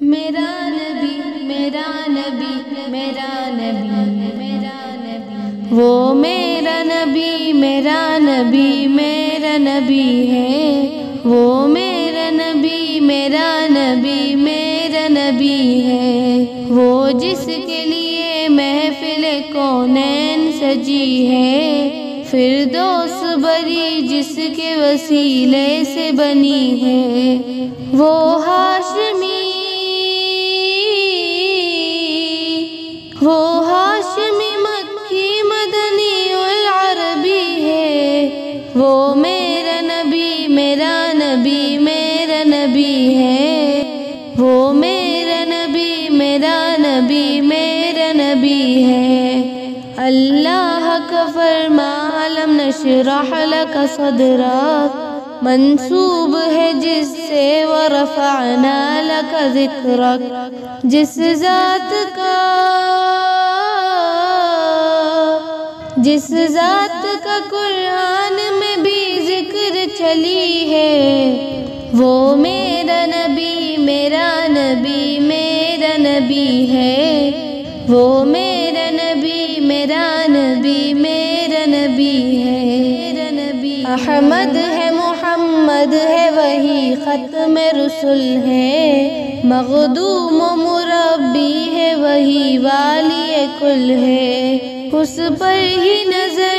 میرا نبی میرا نبی میرا نبی میرا نبی، وہ میرا نبی میرا نبی میرا نبی ہے، وہ میرا نبی میرا نبی میرا نبی ہے، وہ جس کے لیے محفل کونین سجی ہے، فردوس بری جس کے وسیلے سے بنی ہے، وہ ہاشمی مکی مدنی العربی ہے، وہ میرا نبی میرا نبی میرا نبی ہے، وہ میرا نبی میرا نبی میرا نبی ہے۔ اللہ کا فرمان لم نشرح لک صدرک منسوب ہے جس سے ورفعنا لک ذکرک، جس ذات کا قرآن میں بھی ذکر چلی ہے، وہ میرا نبی میرا نبی میرا نبی ہے، وہ میرا نبی میرا نبی میرا نبی ہے۔ احمد ہے محمد ہے وہی ختم رسول ہے، مخدوم و مربی ہے وہی والی کل ہے، اس پر ہی نظر